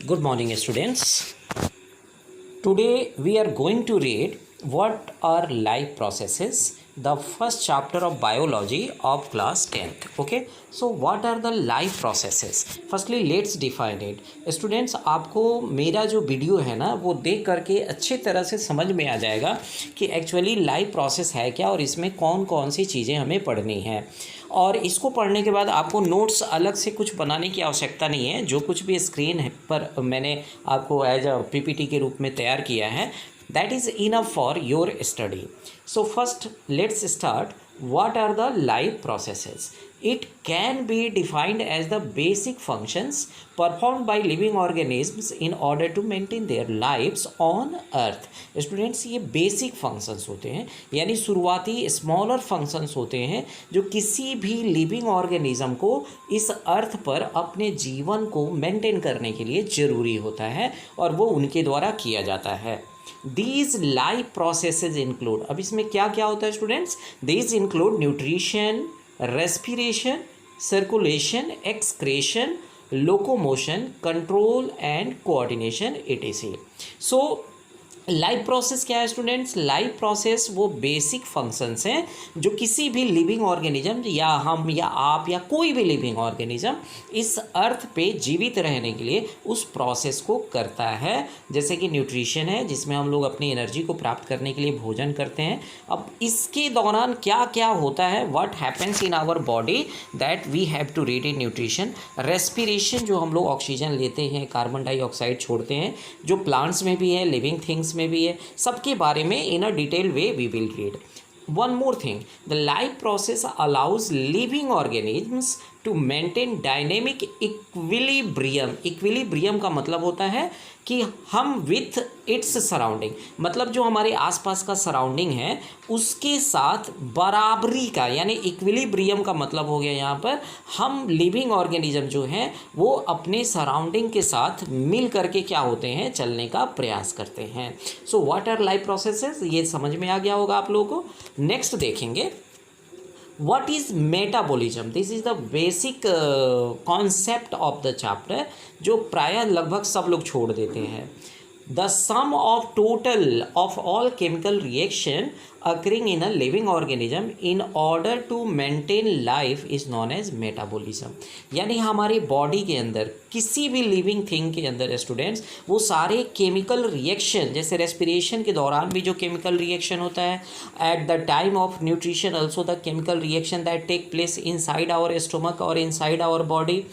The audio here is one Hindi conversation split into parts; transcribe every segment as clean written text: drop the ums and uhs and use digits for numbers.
Good morning, students. Today we are going to read what are life processes, the first chapter of biology of class 10th. Okay, so what are the life processes? Firstly, let's define it. Students, आपको मेरा जो वीडियो है ना वो देख करके अच्छे तरह से समझ में आ जाएगा कि एक्चुअली लाइफ प्रोसेस है क्या और इसमें कौन कौन सी चीज़ें हमें पढ़नी है। और इसको पढ़ने के बाद आपको नोट्स अलग से कुछ बनाने की आवश्यकता नहीं है। जो कुछ भी स्क्रीन पर मैंने आपको एज अ पीपीटी के रूप में तैयार किया है, that is enough for your study. So first let's start. What are the life processes? It can be defined as the basic functions performed by living organisms in order to maintain their lives on earth. Students, ये बेसिक फंक्शंस होते हैं, यानी शुरुआती स्मॉलर फंक्शंस होते हैं जो किसी भी लिविंग ऑर्गेनिज्म को इस अर्थ पर अपने जीवन को मेंटेन करने के लिए ज़रूरी होता है और वो उनके द्वारा किया जाता है। These life processes include, अब इसमें क्या क्या होता है students? These include nutrition, respiration, circulation, excretion, locomotion, control and coordination etc. So life process क्या है स्टूडेंट्स? लाइफ प्रोसेस वो बेसिक फंक्शंस हैं जो किसी भी लिविंग ऑर्गेनिज्म या हम या आप या कोई भी लिविंग ऑर्गेनिज्म इस अर्थ पे जीवित रहने के लिए उस प्रोसेस को करता है। जैसे कि न्यूट्रिशन है, जिसमें हम लोग अपनी एनर्जी को प्राप्त करने के लिए भोजन करते हैं। अब इसके दौरान क्या क्या होता है, what happens in our body, that we have to read in nutrition. Respiration, जो हम लोग ऑक्सीजन लेते हैं, कार्बन डाइऑक्साइड छोड़ते हैं, जो प्लांट्स में भी है, लिविंग थिंग्स में भी है, सबके बारे में in a detail way we will read. One more thing, the life process allows living organisms to maintain dynamic equilibrium. Equilibrium का मतलब होता है कि हम विथ इट्स सराउंडिंग, मतलब जो हमारे आसपास का सराउंडिंग है उसके साथ बराबरी का, यानी इक्विलिब्रियम का मतलब हो गया यहाँ पर हम लिविंग ऑर्गेनिज्म जो हैं वो अपने सराउंडिंग के साथ मिल करके क्या होते हैं, चलने का प्रयास करते हैं। So what our life processes, ये समझ में आ गया होगा आप लोगों को। नेक्स्ट देखेंगे, what is metabolism? This is the basic concept of the chapter, जो प्रायः लगभग सब लोग छोड़ देते हैं। The sum of total of all chemical reaction occurring in a living organism in order to maintain life is known as metabolism. यानी हमारे बॉडी के अंदर किसी भी लिविंग थिंग के अंदर स्टूडेंट्स वो सारे केमिकल रिएक्शन, जैसे रेस्पिरेशन के दौरान भी जो केमिकल रिएक्शन होता है, at the time of nutrition also the chemical reaction that take place inside our stomach और inside our body,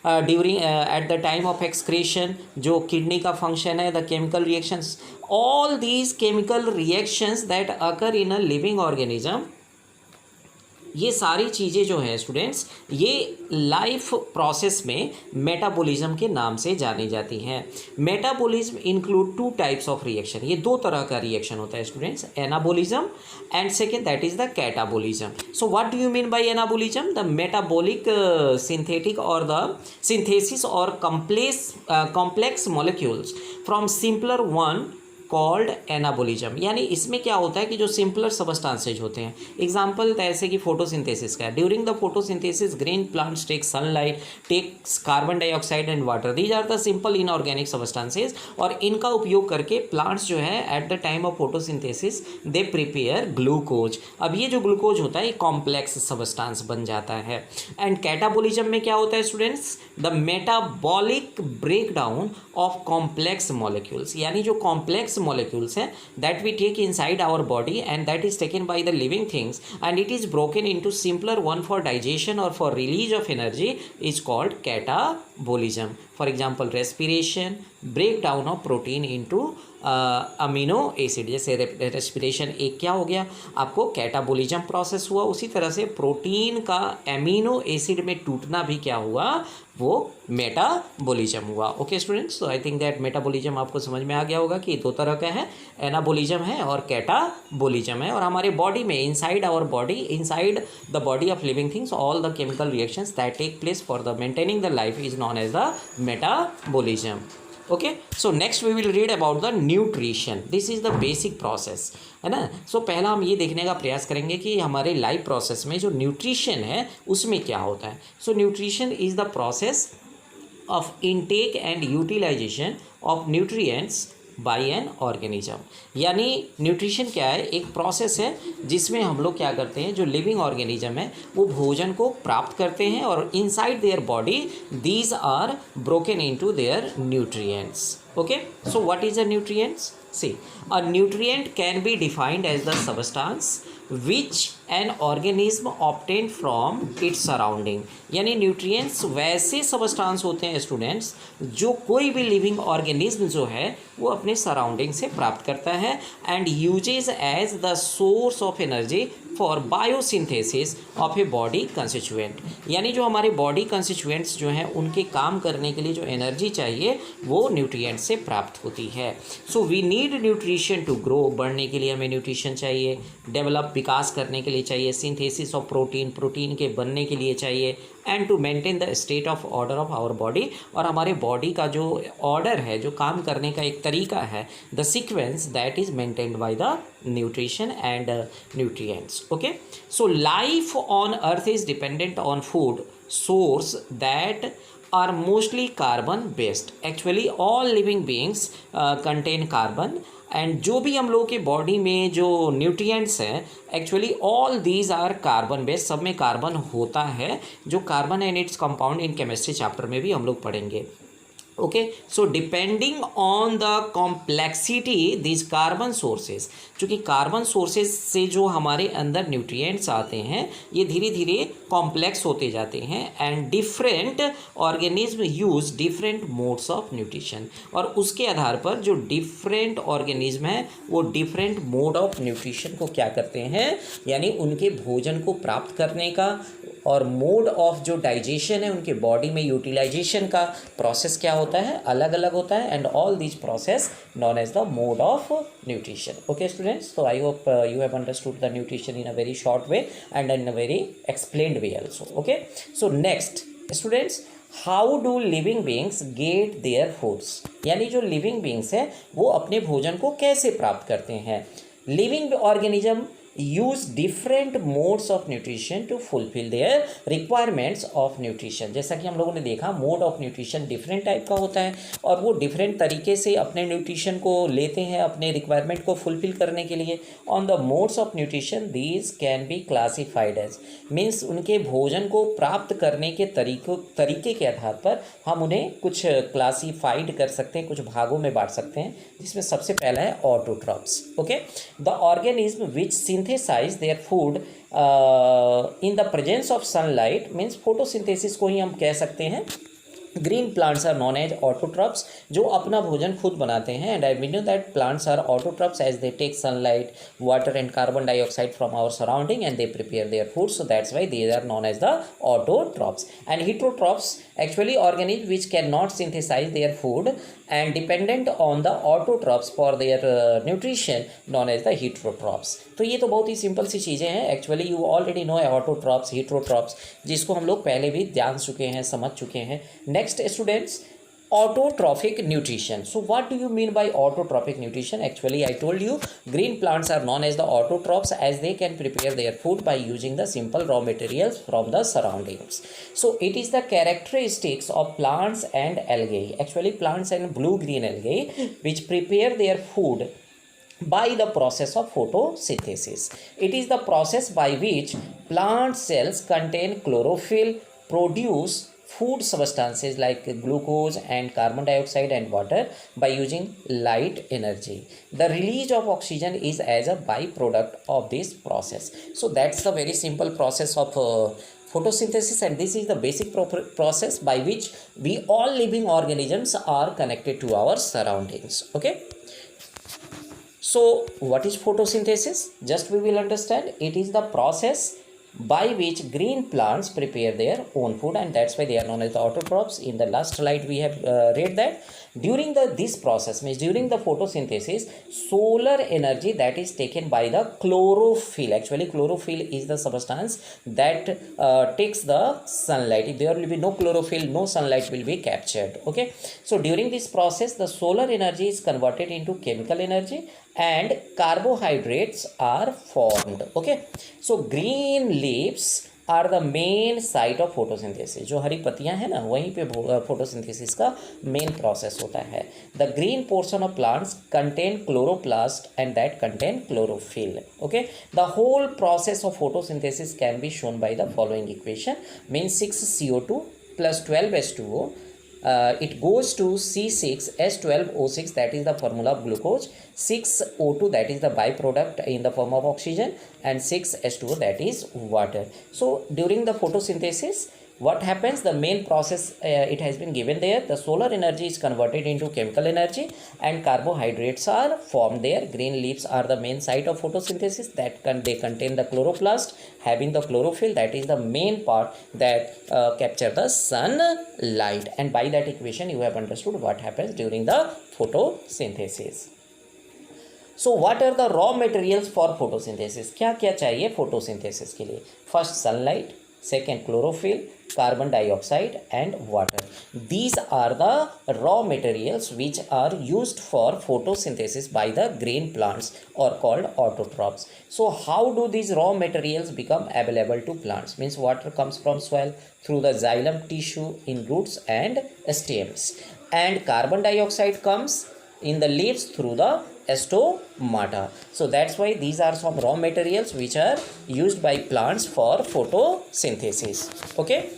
during at the time of excretion, जो किडनी का फंक्शन है, the chemical reactions, all these chemical reactions that occur in a living organism, ये सारी चीज़ें जो हैं स्टूडेंट्स ये लाइफ प्रोसेस में मेटाबॉलिज्म के नाम से जानी जाती हैं। Metabolism include two types of reaction, ये दो तरह का रिएक्शन होता है students, anabolism and second that is the catabolism. So what do you mean by anabolism? The metabolic synthetic और द सिंथेसिस और complex molecules from simpler one called anabolism. यानी इसमें क्या होता है कि जो सिंपलर सबस्टांसेज होते हैं, एग्जाम्पल जैसे कि फोटोसिंथेसिस का है, during the photosynthesis green plants take sunlight, takes carbon dioxide and water, these are the simple inorganic substances, और इनका उपयोग करके प्लांट्स जो है at the time of photosynthesis they prepare glucose. अब ये जो ग्लूकोज होता है ये कॉम्प्लेक्स सबस्टांस बन जाता है। एंड कैटाबॉलिज्म में क्या होता है students? The metabolic breakdown of complex molecules, यानी जो कॉम्प्लेक्स molecules हैं that we take inside our body and that is taken by the living things and it is broken into simpler one for digestion or for release of energy is called catabolism. For example, respiration, breakdown of protein into amino acid, जैसे रेस्पिरेशन एक क्या हो गया आपको कैटाबॉलिज्म प्रोसेस हुआ, उसी तरह से प्रोटीन का एमिनो एसिड में टूटना भी क्या हुआ, वो मेटाबॉलिज्म हुआ। ओके स्टूडेंट्स, तो आई थिंक दैट मेटाबॉलिज्म आपको समझ में आ गया होगा कि दो तरह का है, एनाबॉलिज्म है और कैटाबॉलिज्म है। और हमारे बॉडी में inside our body, inside the body of living things, all the chemical reactions that take place for the maintaining the life is known as the metabolism. Okay, so next we will read about the nutrition. This is the basic process, है ना। सो पहला हम ये देखने का प्रयास करेंगे कि हमारे लाइफ प्रोसेस में जो न्यूट्रिशन है उसमें क्या होता है। So nutrition is the process of intake and utilization of nutrients by an organism. यानी न्यूट्रिशन क्या है, एक प्रोसेस है जिसमें हम लोग क्या करते हैं, जो लिविंग ऑर्गेनिज्म है वो भोजन को प्राप्त करते हैं और inside their body these are broken into their nutrients. Okay, so what is a nutrients? See, a nutrient can be defined as the substance which an organism obtain from its surrounding. यानी न्यूट्रिएंट्स वैसे सबस्टांस होते हैं स्टूडेंट्स जो कोई भी लिविंग ऑर्गेनिज्म जो है वो अपने सराउंडिंग से प्राप्त करता है and uses as the source of energy for biosynthesis of a body constituent. यानी जो हमारे बॉडी कंस्टिट्यूएंट्स जो हैं उनके काम करने के लिए जो एनर्जी चाहिए वो न्यूट्रिएंट से प्राप्त होती है। So we need nutrition to grow, बढ़ने के लिए हमें न्यूट्रिशन चाहिए, डेवलप विकास करने के लिए चाहिए, सिंथेसिस ऑफ प्रोटीन, प्रोटीन के बनने के लिए चाहिए, and to maintain the state of order of our body. और हमारे बॉडी का जो ऑर्डर है, जो काम करने का एक तरीका है, the sequence that is maintained by the nutrition and nutrients. Okay, so life on earth is dependent on food source that are mostly carbon based. Actually all living beings contain carbon and जो भी हम लोगों के बॉडी में जो न्यूट्रिएंट्स हैं actually all these are carbon based, सब में कार्बन होता है, जो carbon and its compound in chemistry chapter में भी हम लोग पढ़ेंगे। Okay, so depending on the complexity this carbon sources, चूँकि कार्बन सोर्सेज से जो हमारे अंदर न्यूट्रिएंट्स आते हैं ये धीरे धीरे कॉम्प्लेक्स होते जाते हैं and different organism use different modes of nutrition. और उसके आधार पर जो डिफरेंट ऑर्गेनिज्म हैं वो डिफरेंट मोड ऑफ न्यूट्रिशन को क्या करते हैं, यानी उनके भोजन को प्राप्त करने का और मोड ऑफ जो डाइजेशन है उनके बॉडी में यूटिलाइजेशन का प्रोसेस क्या होता है, अलग अलग होता है and all this process known as the mode of nutrition. Okay students, so I hope you have understood the nutrition in a very short way and in a very explained way also. Okay, so next students, how do living beings get their foods? यानी जो living beings है वो अपने भोजन को कैसे प्राप्त करते हैं। Living organism use different modes of nutrition to fulfill their requirements of nutrition। जैसा कि हम लोगों ने देखा mode of nutrition different type का होता है और वो डिफरेंट तरीके से अपने न्यूट्रिशन को लेते हैं अपने रिक्वायरमेंट को फुलफिल करने के लिए। On the modes of nutrition these can be classified as, means उनके भोजन को प्राप्त करने के तरीके के आधार पर हम उन्हें कुछ क्लासीफाइड कर सकते हैं, कुछ भागों में बांट सकते हैं, जिसमें सबसे पहला है autotrophs. Okay, the organism which synthesize their food in the presence of sunlight, means photosynthesis को ही हम कह सकते हैं। Green plants are known as autotrophs, जो अपना भोजन खुद बनाते हैं and I mean that plants are autotrophs as they take sunlight, water and carbon dioxide from our surrounding and they prepare their food, so that's why they are known as the autotrophs. And heterotrophs actually organisms which cannot synthesize their food and dependent on the autotrophs for their nutrition known as the heterotrophs। तो ये तो बहुत ही सिंपल सी चीज़ें हैं। Actually you already know autotrophs, heterotrophs, जिसको हम लोग पहले भी जान चुके हैं, समझ चुके हैं। Next students, autotrophic nutrition. So what do you mean by autotrophic nutrition? Actually I told you green plants are known as the autotrophs as they can prepare their food by using the simple raw materials from the surroundings. So it is the characteristics of plants and algae, actually plants and blue green algae, which prepare their food by the process of photosynthesis. It is the process by which plant cells contain chlorophyll, produce food substances like glucose and carbon dioxide and water by using light energy. The release of oxygen is as a byproduct of this process. So that's the very simple process of photosynthesis, and this is the basic process by which we all living organisms are connected to our surroundings. Okay, so what is photosynthesis? Just we will understand. It is the process by which green plants prepare their own food, and that's why they are known as the autotrophs. In the last slide we have read that during this process, means during the photosynthesis, solar energy that is taken by the chlorophyll. Actually chlorophyll is the substance that takes the sunlight. If there will be no chlorophyll, no sunlight will be captured. Okay, so during this process the solar energy is converted into chemical energy and carbohydrates are formed. Okay, so green leaves are the main site of photosynthesis. जो हरी पत्तियां हैं ना, वहीं पे फोटोसिंथेसिस का मेन प्रोसेस होता है। The green portion of plants contain chloroplast and that contain chlorophyll. Okay, the whole process of photosynthesis can be shown by the following equation, means 6CO2 plus 12H2O. It goes to C6H12O6, that is the formula of glucose, 6O2 that is the byproduct in the form of oxygen, and 6H2O that is water. So during the photosynthesis, what happens, the main process, it has been given there, the solar energy is converted into chemical energy and carbohydrates are formed there. Green leaves are the main site of photosynthesis, that they contain the chloroplast having the chlorophyll, that is the main part that capture the sunlight. And by that equation you have understood what happens during the photosynthesis. So what are the raw materials for photosynthesis? क्या क्या चाहिए photosynthesis के लिए? First sunlight, second chlorophyll, carbon dioxide and water. These are the raw materials which are used for photosynthesis by the green plants or called autotrophs. So how do these raw materials become available to plants? Means water comes from soil through the xylem tissue in roots and stems, and carbon dioxide comes in the leaves through the stomata. So that's why these are some raw materials which are used by plants for photosynthesis. Okay,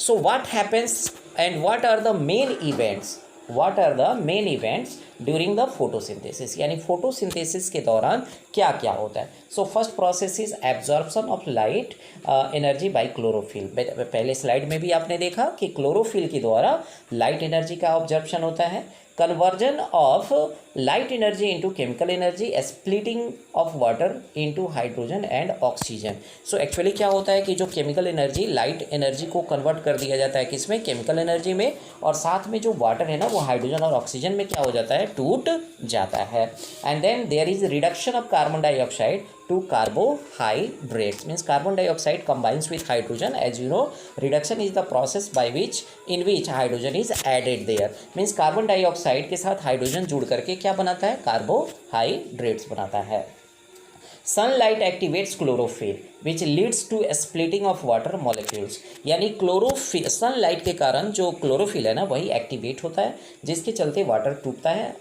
so what happens and what are the main events? What are the main events during the photosynthesis? यानी photosynthesis के दौरान क्या क्या होता है? So first process is absorption of light energy by chlorophyll. पहले स्लाइड में भी आपने देखा कि क्लोरोफिल के द्वारा लाइट एनर्जी का ऑब्जर्प्शन होता है। Conversion of light energy into chemical energy, splitting of water into hydrogen and oxygen. So actually क्या होता है कि जो chemical energy light energy को convert कर दिया जाता है किसमें, chemical energy में, और साथ में जो water है ना वो hydrogen और oxygen में क्या हो जाता है, टूट जाता है. And then there is reduction of carbon dioxide to carbohydrates, means carbon dioxide combines with hydrogen. As you know, reduction is the process by which in which hydrogen is added there, means carbon dioxide के साथ hydrogen जुड़ करके क्या बनाता है, carbohydrates बनाता है. Sunlight activates chlorophyll which leads to a splitting of water molecules. यानी क्लोरोफिल, सनलाइट के कारण जो क्लोरोफिल है ना वही एक्टिवेट होता है, जिसके चलते वाटर टूटता है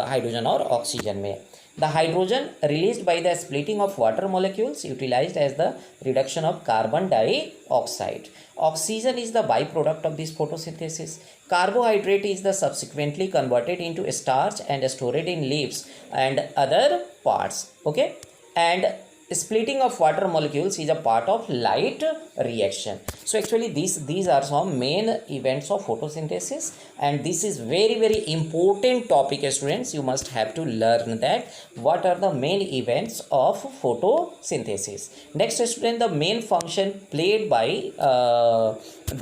हाइड्रोजन और ऑक्सीजन में. The hydrogen released by the splitting of water molecules utilized as the reduction of carbon dioxide. Oxygen is the byproduct of this photosynthesis. Carbohydrate is the subsequently converted into starch and stored in leaves and other parts. Okay, and splitting of water molecules is a part of light reaction. So actually these are some main events of photosynthesis, and this is very important topic, students. You must have to learn that what are the main events of photosynthesis. Next, student, the main function played by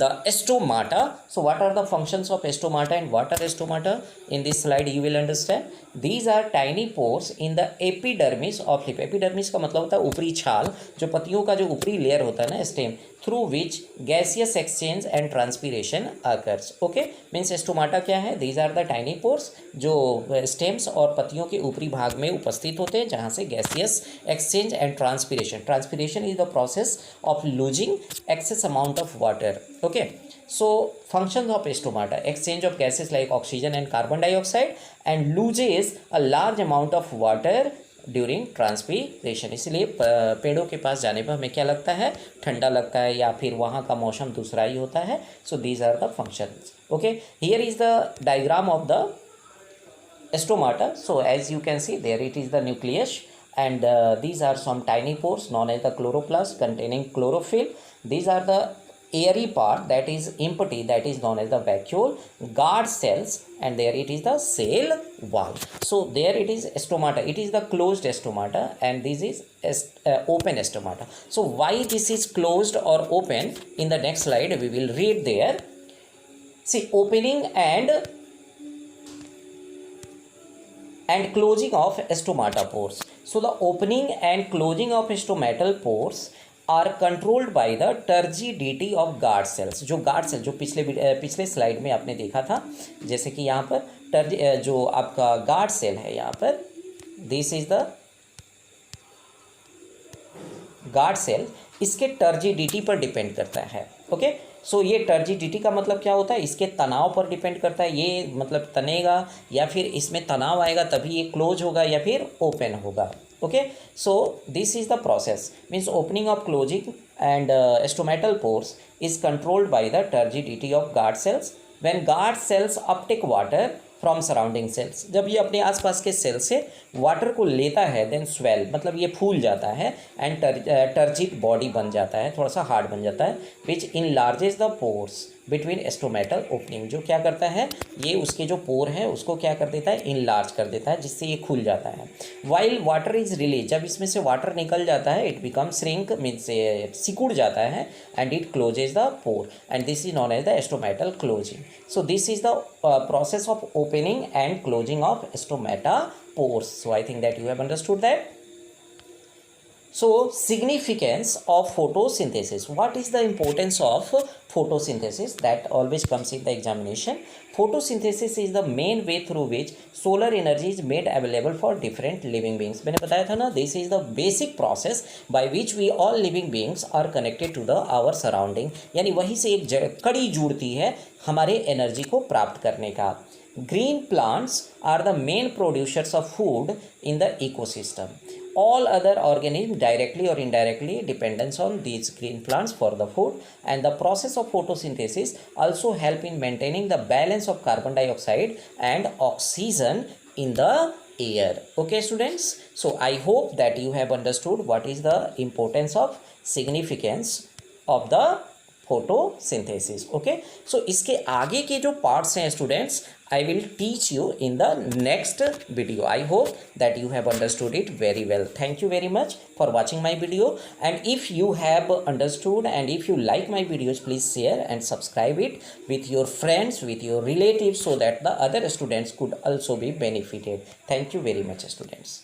the stomata. So what are the functions of stomata and what are stomata? In this slide you will understand. These are tiny pores in the epidermis of leaf. Epidermis का मतलब होता है ऊपरी छाल, जो पत्तियों का जो ऊपरी लेयर होता है ना, stem, through which gaseous exchange and transpiration occurs. Okay, means stomata क्या है? These are the tiny pores जो stems और पत्तियों के ऊपरी भाग में उपस्थित होते हैं, जहाँ से gaseous exchange and transpiration. Transpiration is the process of losing excess amount of water. Okay, so functions of stomata: exchange of gases like oxygen and carbon dioxide, and loses a large amount of water during transpiration. इसलिए पेड़ों के पास जाने पर हमें क्या लगता है, ठंडा लगता है, या फिर वहाँ का मौसम दूसरा ही होता है. So these are the functions. Okay, here is the diagram of the stomata. So as you can see there it is the nucleus, and these are some tiny pores known as the chloroplast containing chlorophyll. These are the airy part that is empty, that is known as the vacuole, guard cells, and there it is the cell wall. So there it is stomata, it is the closed stomata, and this is open stomata. So why this is closed or open, in the next slide we will read there. See, opening and closing of stomata pores. So the opening and closing of stomatal pores are controlled by the turgidity of guard cells. जो guard cell जो पिछले स्लाइड में आपने देखा था, जैसे कि यहाँ पर जो आपका guard cell है, यहाँ पर this is the guard cell, इसके टर्जिडिटी पर डिपेंड करता है। ओके, सो ये टर्जिडिटी का मतलब क्या होता है, इसके तनाव पर डिपेंड करता है। ये मतलब तनेगा या फिर इसमें तनाव आएगा तभी ये क्लोज होगा या फिर ओपन होगा। Okay, so this is the process, means opening of closing and stomatal pores is controlled by the turgidity of guard cells when guard cells Uptake water from surrounding sales. जब ये अपने आसपास के सेल से वाटर को लेता है देन स्वेल, मतलब ये फूल जाता है एंड टर्जिड बॉडी बन जाता है, थोड़ा सा हार्ड बन जाता है, which enlarges the pores between stomatal opening. जो क्या करता है, ये उसके जो पोर है उसको क्या कर देता है, इनलार्ज कर देता है, जिससे ये खुल जाता है। वाइल वाटर इज रिलीज, जब इसमें से वाटर निकल जाता है इट बिकम श्रिंक, मीन्स सिकुड़ जाता है and it closes the pore and this is known as the stomatal closing. So this is the process of opening and closing of stomata pores. So I think that you have understood that. So significance of photosynthesis. What is the importance of photosynthesis? That always comes in the examination. Photosynthesis is the main way through which solar energy is made available for different living beings. मैंने बताया था ना, this is the basic process by which we all living beings are connected to the our surrounding. यानी वहीं से एक कड़ी जुड़ती है हमारे एनर्जी को प्राप्त करने का। Green plants are the main producers of food in the ecosystem. All other organisms directly or indirectly dependence on these green plants for the food, and the process of photosynthesis also help in maintaining the balance of carbon dioxide and oxygen in the air. Okay students, so I hope that you have understood what is the importance of significance of the photosynthesis. Okay, so इसके आगे के जो पार्ट्स हैं students, I will teach you in the next video. I hope that you have understood it very well. Thank you very much for watching my video, and if you have understood and if you like my videos please share and subscribe it with your friends, with your relatives, so that the other students could also be benefited. Thank you very much students.